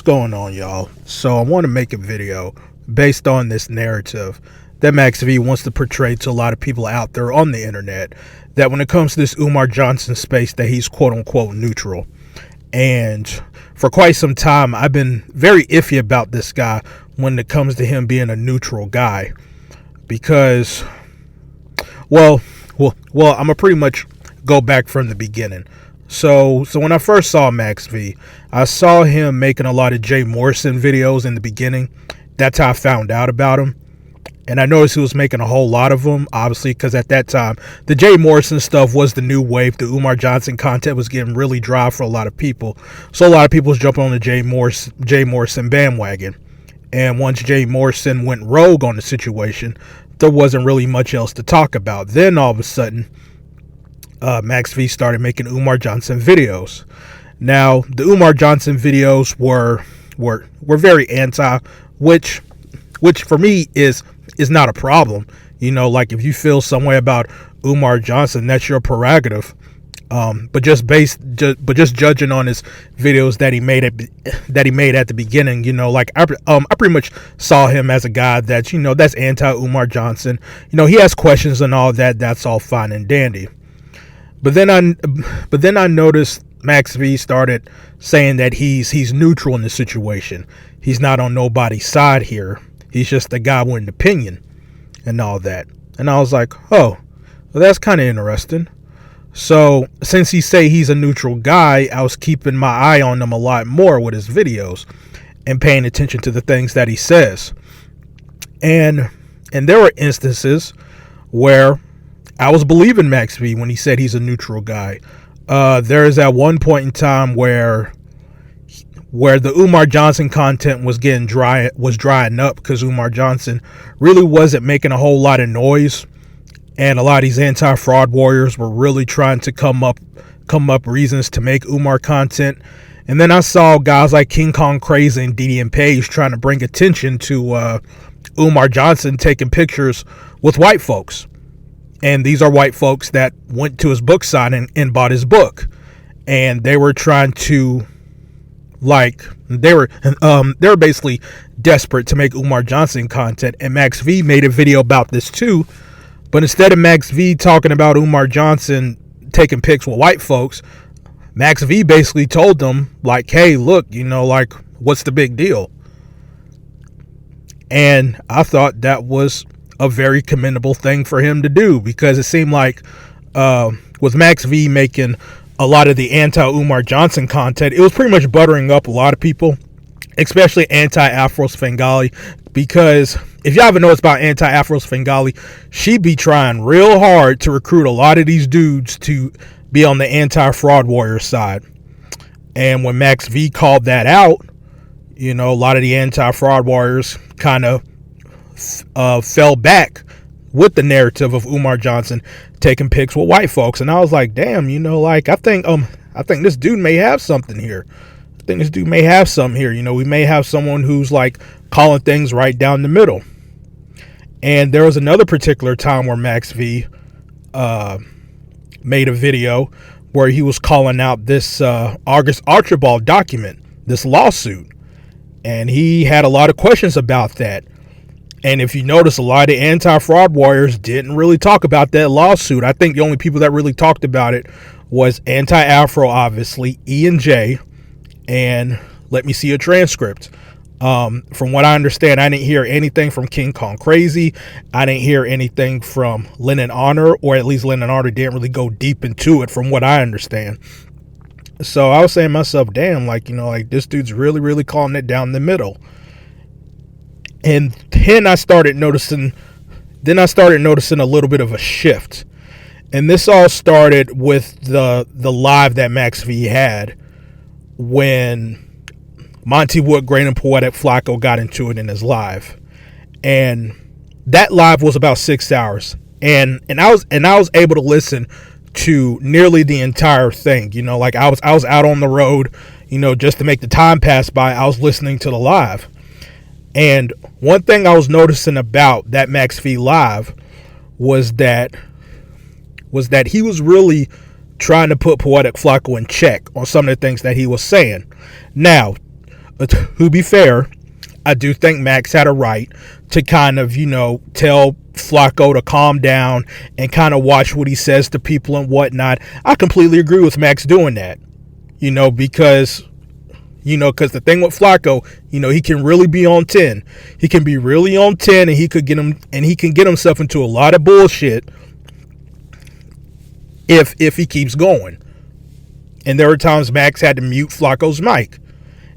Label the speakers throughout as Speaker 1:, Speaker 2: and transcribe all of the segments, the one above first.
Speaker 1: What's going on, y'all? So I want to make a video based on this narrative that Max V wants to portray to a lot of people out there on the internet, that when it comes to this Umar Johnson space, that he's quote unquote neutral. And for quite some time, I've been very iffy about this guy when it comes to him being a neutral guy, because well, I'm gonna pretty much go back from the beginning. So when I first saw Max V, I saw him making a lot of Jay Morrison videos in the beginning. That's how I found out about him. And I noticed he was making a whole lot of them, obviously, because at that time, the Jay Morrison stuff was the new wave. The Umar Johnson content was getting really dry for a lot of people. So a lot of people was jumping on the Jay Morrison bandwagon. And once Jay Morrison went rogue on the situation, there wasn't really much else to talk about. Then all of a sudden, Max V started making Umar Johnson videos. Now, the Umar Johnson videos were very anti, which for me is not a problem. You know, like if you feel some way about Umar Johnson, that's your prerogative. But just judging on his videos that he made at the beginning, you know, like I pretty much saw him as a guy that's, you know, that's anti Umar Johnson. You know, he has questions and all that. That's all fine and dandy. But then I noticed Max V started saying that he's neutral in the situation. He's not on nobody's side here. He's just a guy with an opinion and all that. And I was like, oh, well, that's kind of interesting. So since he say he's a neutral guy, I was keeping my eye on him a lot more with his videos and paying attention to the things that he says. And there were instances where I was believing Max V when he said he's a neutral guy. There is at one point in time where the Umar Johnson content was drying up because Umar Johnson really wasn't making a whole lot of noise, and a lot of these anti-fraud warriors were really trying to come up reasons to make Umar content. And then I saw guys like King Kong Crazy and DD Page trying to bring attention to Umar Johnson taking pictures with white folks. And these are white folks that went to his book signing and bought his book. And they were trying to, like, they were basically desperate to make Umar Johnson content. And Max V made a video about this too. But instead of Max V talking about Umar Johnson taking pics with white folks, Max V basically told them, like, hey, look, you know, like, what's the big deal? And I thought that was a very commendable thing for him to do, because it seemed like with Max V making a lot of the anti-Umar Johnson content, it was pretty much buttering up a lot of people, especially anti-Afros Fengali, because if y'all ever know it's about anti-Afros Fengali, she be trying real hard to recruit a lot of these dudes to be on the anti-fraud warrior side. And when Max V called that out, you know, a lot of the anti-fraud warriors kind of fell back with the narrative of Umar Johnson taking pics with white folks. And I was like, damn, you know, like I think this dude may have something here. You know, we may have someone who's like calling things right down the middle. And there was another particular time where Max V made a video where he was calling out this August Archibald document, this lawsuit. And he had a lot of questions about that. And if you notice, a lot of the anti-fraud warriors didn't really talk about that lawsuit. I think the only people that really talked about it was Anti-Afro, obviously, E and J, and let me see a transcript. From what I understand, I didn't hear anything from King Kong Crazy. I didn't hear anything from Lenon, or at least Lenon didn't really go deep into it from what I understand. So I was saying to myself, damn, like, you know, like this dude's really, really calling it down the middle. And then I started noticing a little bit of a shift. And this all started with the live that Max V had when Monty, Woodgrain, and Poetic Flacco got into it in his live. And that live was about 6 hours. And I was able to listen to nearly the entire thing. You know, like I was out on the road, you know, just to make the time pass by. I was listening to the live. And one thing I was noticing about that Max V live was that he was really trying to put Poetic Flacco in check on some of the things that he was saying. Now, to be fair, I do think Max had a right to kind of, tell Flacco to calm down and kind of watch what he says to people and whatnot. I completely agree with Max doing that, because the thing with Flacco, he can really be on 10. He can be really on 10, and he can get himself into a lot of bullshit if he keeps going. And there were times Max had to mute Flacco's mic.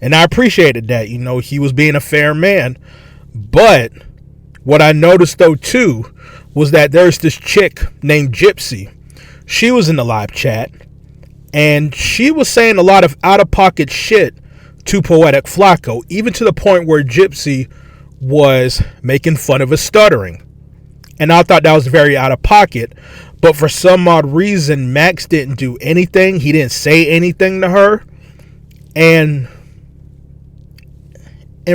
Speaker 1: And I appreciated that. He was being a fair man. But what I noticed, though, too, was that there's this chick named Gypsy. She was in the live chat, and she was saying a lot of out-of-pocket shit to Poetic Flacco, even to the point where Gypsy was making fun of his stuttering. And I thought that was very out of pocket. But for some odd reason, Max didn't do anything. He didn't say anything to her. And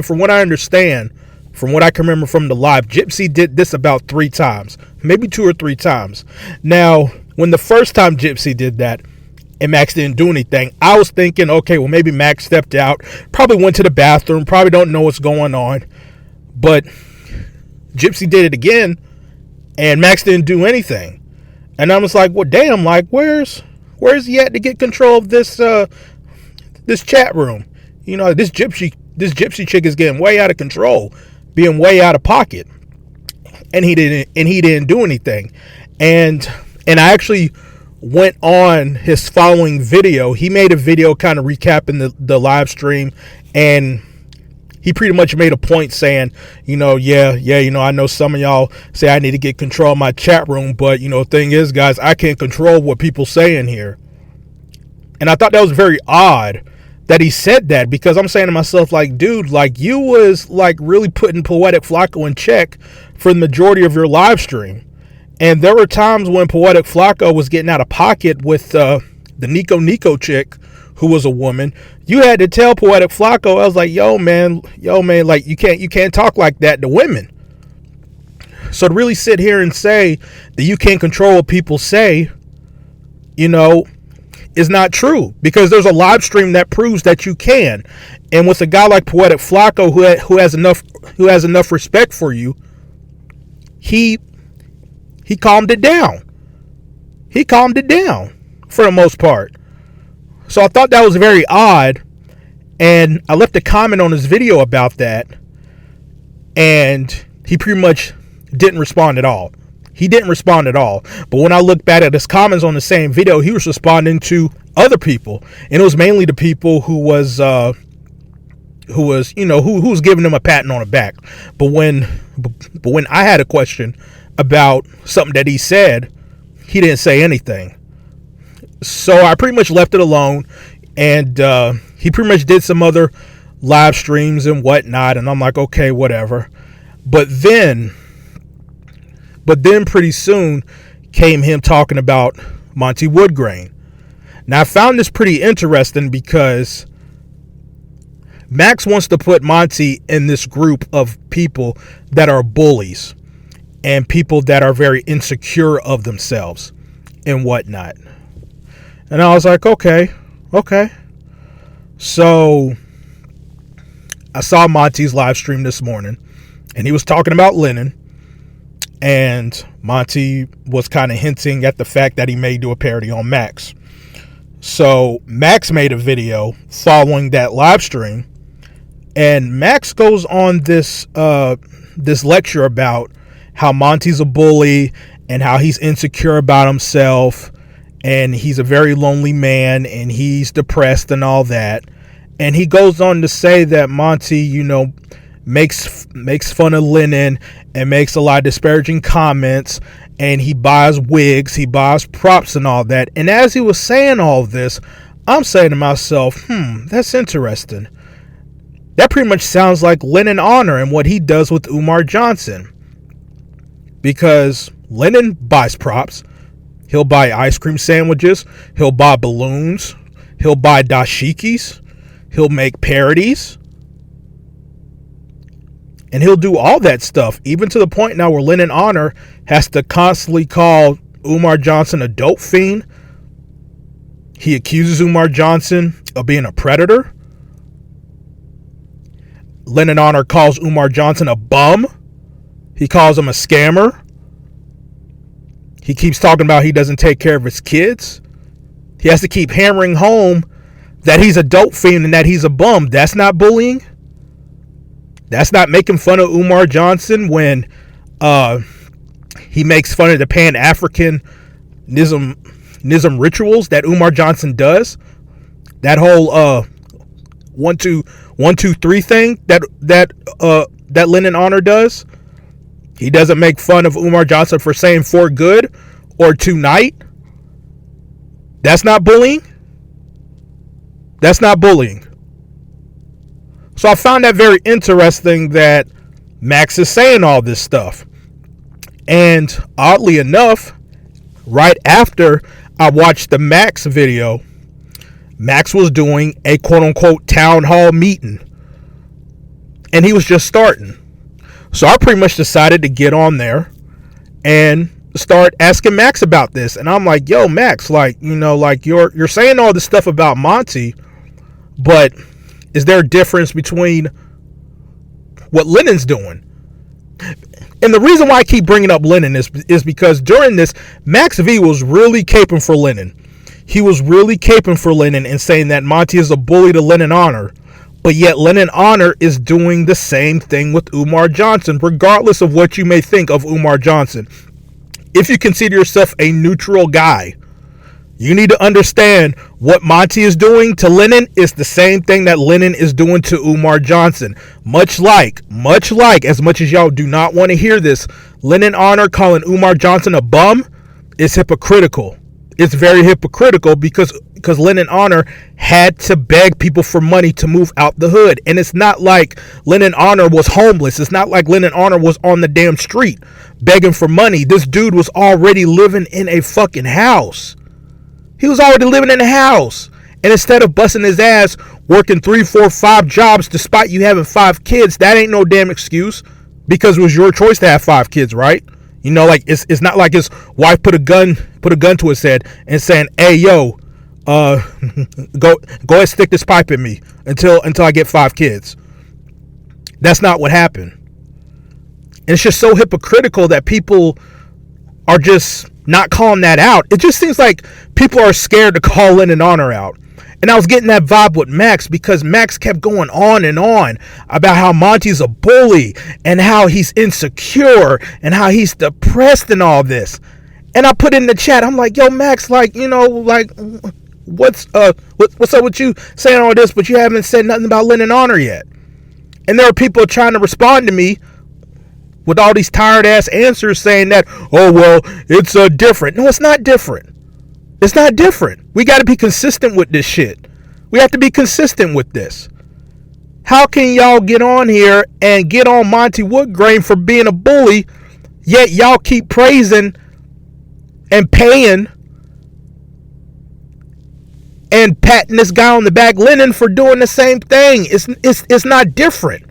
Speaker 1: from what I understand, from what I can remember from the live, Gypsy did this about 3 times, maybe 2 or 3 times. Now, when the first time Gypsy did that and Max didn't do anything, I was thinking, okay, well, maybe Max stepped out, probably went to the bathroom, probably don't know what's going on. But Gypsy did it again, and Max didn't do anything. And I was like, well, damn, like, where's he at to get control of this chat room? This gypsy chick is getting way out of control, being way out of pocket. And he didn't do anything. And I actually went on his following video. He made a video kind of recapping the live stream, and he pretty much made a point saying, I know some of y'all say I need to get control of my chat room, but thing is, guys, I can't control what people say in here. And I thought that was very odd that he said that, because I'm saying to myself, like, dude, like, you was like really putting Poetic Flacco in check for the majority of your live stream. And there were times when Poetic Flacco was getting out of pocket with the Nico chick, who was a woman. You had to tell Poetic Flacco, I was like, yo man, like, you can't talk like that to women. So to really sit here and say that you can't control what people say, is not true, because there's a live stream that proves that you can. And with a guy like Poetic Flacco who has enough respect for you, he calmed it down. He calmed it down for the most part. So I thought that was very odd, and I left a comment on his video about that, and he pretty much didn't respond at all. He didn't respond at all. But when I look back at his comments on the same video, he was responding to other people, and it was mainly the people who was giving him a pat on the back. But when I had a question about something that he said, he didn't say anything. So I pretty much left it alone, and he pretty much did some other live streams and whatnot, and I'm like, okay, whatever. But then pretty soon came him talking about Monty Woodgrain. Now, I found this pretty interesting because Max wants to put Monty in this group of people that are bullies and people that are very insecure of themselves and whatnot. And I was like, okay. So I saw Monty's live stream this morning, and he was talking about Lenon, and Monty was kind of hinting at the fact that he may do a parody on Max. So Max made a video following that live stream, and Max goes on this lecture about how Monty's a bully and how he's insecure about himself, and he's a very lonely man, and he's depressed and all that. And he goes on to say that Monty, makes fun of Lenon and makes a lot of disparaging comments, and he buys wigs, he buys props and all that. And as he was saying all this, I'm saying to myself, that's interesting. That pretty much sounds like Lenon Honor and what he does with Umar Johnson. Because Lenon buys props. He'll buy ice cream sandwiches. He'll buy balloons. He'll buy dashikis. He'll make parodies. And he'll do all that stuff, even to the point now where Lenon Honor has to constantly call Umar Johnson a dope fiend. He accuses Umar Johnson of being a predator. Lenon Honor calls Umar Johnson a bum. He calls him a scammer. He keeps talking about he doesn't take care of his kids. He has to keep hammering home that he's a dope fiend and that he's a bum. That's not bullying. That's not making fun of Umar Johnson when he makes fun of the Pan-Africanism rituals that Umar Johnson does. That whole 1 2 3 thing that Lenon Honor does. He doesn't make fun of Umar Johnson for saying "for good" or "tonight." That's not bullying. That's not bullying. So I found that very interesting that Max is saying all this stuff. And oddly enough, right after I watched the Max video, Max was doing a quote-unquote town hall meeting. And he was just starting. So I pretty much decided to get on there and start asking Max about this. And I'm like, yo, Max, like, you know, like you're saying all this stuff about Monty, but is there a difference between what Lenon's doing? And the reason why I keep bringing up Lenon is because during this, Max V was really caping for Lenon. He was really caping for Lenon and saying that Monty is a bully to Lenon Honor. But yet Lenon Honor is doing the same thing with Umar Johnson, regardless of what you may think of Umar Johnson. If you consider yourself a neutral guy, you need to understand what Monty is doing to Lenon is the same thing that Lenon is doing to Umar Johnson. Much like, as much as y'all do not want to hear this, Lenon Honor calling Umar Johnson a bum is hypocritical. It's very hypocritical because Lenon Honor had to beg people for money to move out the hood. And it's not like Lenon Honor was homeless. It's not like Lenon Honor was on the damn street begging for money. This dude was already living in a fucking house. He was already living in a house. And instead of busting his ass working 3, 4, 5 jobs despite you having 5 kids, that ain't no damn excuse, because it was your choice to have 5 kids, right? You know, like it's not like his wife put a gun to his head and saying, "Hey, yo, go ahead, stick this pipe in me until I get 5 kids." That's not what happened. And it's just so hypocritical that people are just not calling that out. It just seems like people are scared to call Lenon Honor out. And I was getting that vibe with Max because Max kept going on and on about how Monty's a bully and how he's insecure and how he's depressed and all this. And I put in the chat, I'm like, yo, Max, like, you know, like, what's up with you saying all this, but you haven't said nothing about Lenon Honor yet. And there are people trying to respond to me with all these tired ass answers saying that, oh, well, it's different. No, it's not different. It's not different. We got to be consistent with this shit. We have to be consistent with this. How can y'all get on here and get on Monty Woodgrain for being a bully, yet y'all keep praising and paying and patting this guy on the back, Lenon, for doing the same thing? It's not different.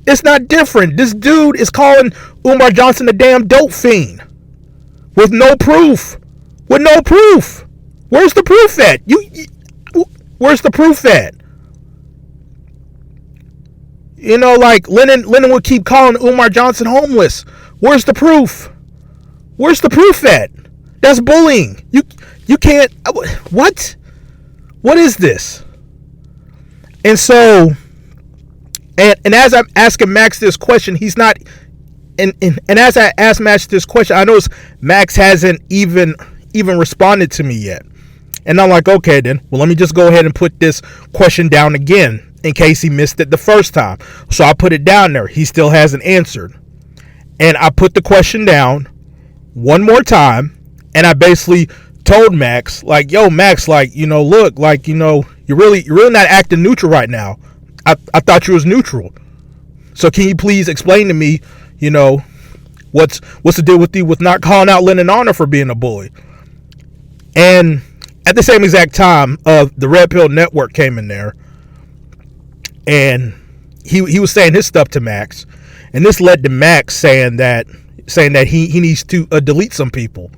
Speaker 1: It's not different. This dude is calling Umar Johnson a damn dope fiend with no proof. With no proof. Where's the proof at? Where's the proof at? You know, like Lenon would keep calling Umar Johnson homeless. Where's the proof? Where's the proof at? That's bullying. You can't. What? What is this? And so, and as I'm asking Max this question, he's not. And as I ask Max this question, I notice Max hasn't even responded to me yet. And I'm like, okay, then, well, let me just go ahead and put this question down again in case he missed it the first time. So I put it down there. He still hasn't answered. And I put the question down one more time. And I basically told Max, like, yo, Max, like, you know, look, like, you know, you're really not acting neutral right now. I thought you was neutral. So can you please explain to me, you know, what's the deal with you with not calling out Lenon Honor for being a bully? And at the same exact time, the Red Pill Network came in there, and he was saying his stuff to Max, and this led to Max saying that he needs to delete some people.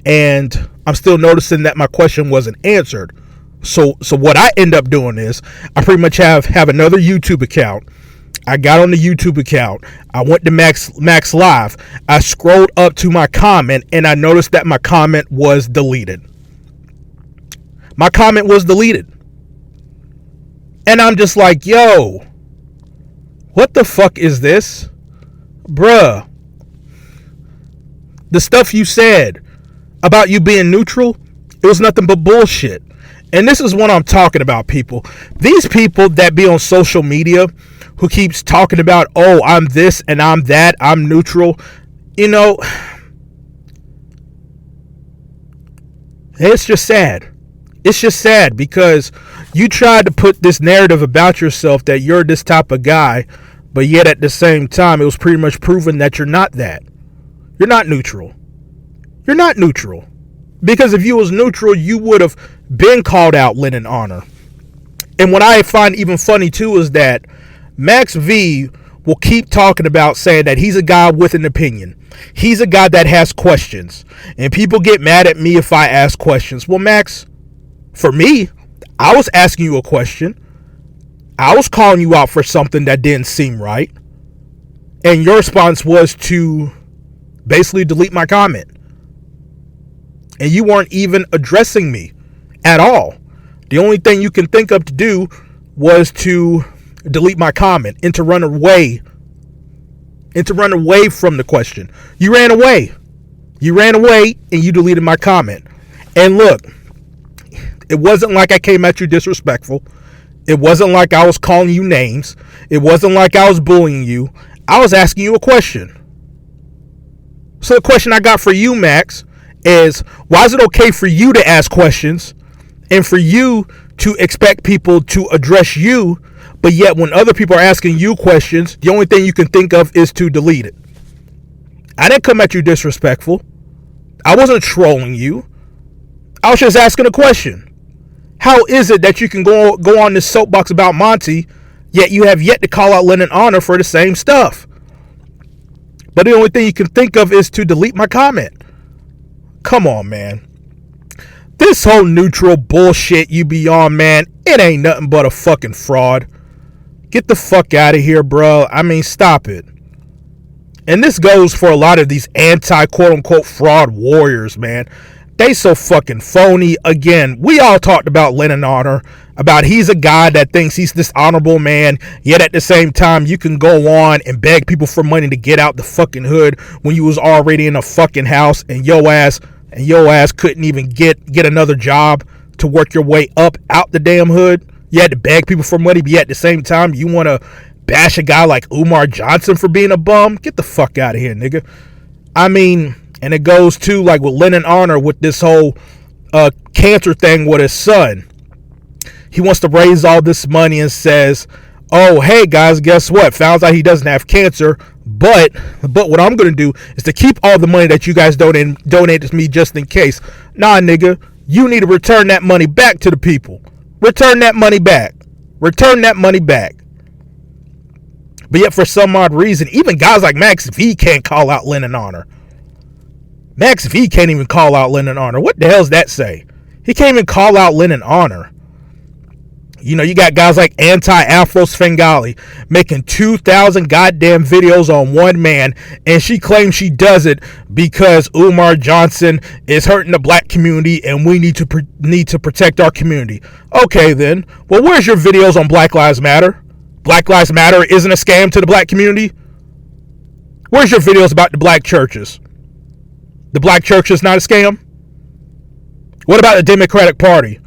Speaker 1: And I'm still noticing that my question wasn't answered. So what I end up doing is I pretty much have another YouTube account. I got on the YouTube account. I went to Max Live. I scrolled up to my comment and I noticed that my comment was deleted. My comment was deleted. And I'm just like, yo, what the fuck is this? Bruh. The stuff you said about you being neutral, it was nothing but bullshit. And this is what I'm talking about, people. These people that be on social media who keeps talking about, oh, I'm this and I'm that, I'm neutral. You know, it's just sad. It's just sad because you tried to put this narrative about yourself that you're this type of guy, but yet at the same time, it was pretty much proven that you're not that. You're not neutral. You're not neutral. Because if you was neutral, you would have been called out Lenon Honor. And what I find even funny too is that Max V will keep talking about saying that he's a guy with an opinion. He's a guy that has questions. And people get mad at me if I ask questions. Well, Max, for me, I was asking you a question. I was calling you out for something that didn't seem right. And your response was to basically delete my comment. And you weren't even addressing me at all. The only thing you can think of to do was to delete my comment and to run away from the question. You ran away. You ran away and you deleted my comment. And look, it wasn't like I came at you disrespectful. It wasn't like I was calling you names. It wasn't like I was bullying you. I was asking you a question. So the question I got for you, Max, is why is it okay for you to ask questions and for you to expect people to address you, but yet when other people are asking you questions, the only thing you can think of is to delete it? I didn't come at you disrespectful. I wasn't trolling you. I was just asking a question. How is it that you can go on this soapbox about Monty, yet you have yet to call out Lenon Honor for the same stuff? But the only thing you can think of is to delete my comment. Come on, man. This whole neutral bullshit you be on, man, it ain't nothing but a fucking fraud. Get the fuck out of here, bro. I mean, stop it. And this goes for a lot of these anti-quote-unquote fraud warriors, man. They so fucking phony. Again, we all talked about Lenon Honor, about he's a guy that thinks he's this honorable man, yet at the same time, you can go on and beg people for money to get out the fucking hood when you was already in a fucking house and your ass couldn't even get another job to work your way up out the damn hood. You had to beg people for money, but yet at the same time, you want to bash a guy like Umar Johnson for being a bum? Get the fuck out of here, nigga. I mean, and it goes to like with Lenon Honor with this whole cancer thing with his son. He wants to raise all this money and says, oh, hey guys, guess what? Found out he doesn't have cancer, but what I'm going to do is to keep all the money that you guys donate to me just in case. Nah, nigga, you need to return that money back to the people. Return that money back. Return that money back. But yet for some odd reason, even guys like Max V can't call out Lenon Honor. Max V can't even call out Lenon Honor. What the hell does that say? He can't even call out Lenon Honor. You know, you got guys like Anti-Afro Svengali making 2,000 goddamn videos on one man, and she claims she does it because Umar Johnson is hurting the black community and we need to protect our community. Okay then, well, where's your videos on Black Lives Matter? Black Lives Matter isn't a scam to the black community? Where's your videos about the black churches? The black church is not a scam? What about the Democratic Party?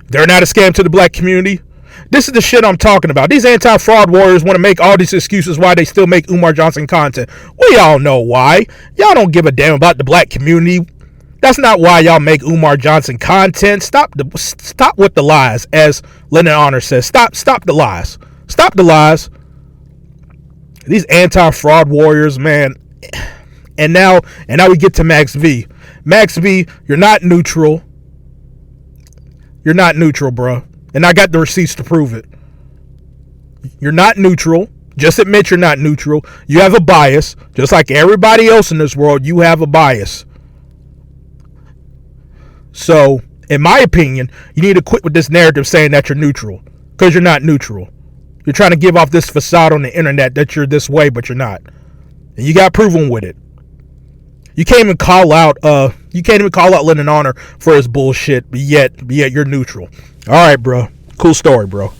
Speaker 1: They're not a scam to the black community? This is the shit I'm talking about. These anti-fraud warriors want to make all these excuses why they still make Umar Johnson content. We all know why. Y'all don't give a damn about the black community. That's not why y'all make Umar Johnson content. Stop with the lies, as Lenon Honor says. Stop the lies. Stop the lies. These anti-fraud warriors, man. And now we get to Max V. Max V, you're not neutral. You're not neutral, bro. And I got the receipts to prove it. You're not neutral. Just admit you're not neutral. You have a bias. Just like everybody else in this world, you have a bias. So, In my opinion, you need to quit with this narrative saying that you're neutral, because you're not neutral. You're trying to give off this facade on the internet that you're this way, but you're not. And you got proven with it. You can't even call out Lenon Honor for his bullshit, but yet you're neutral. All right, bro. Cool story, bro.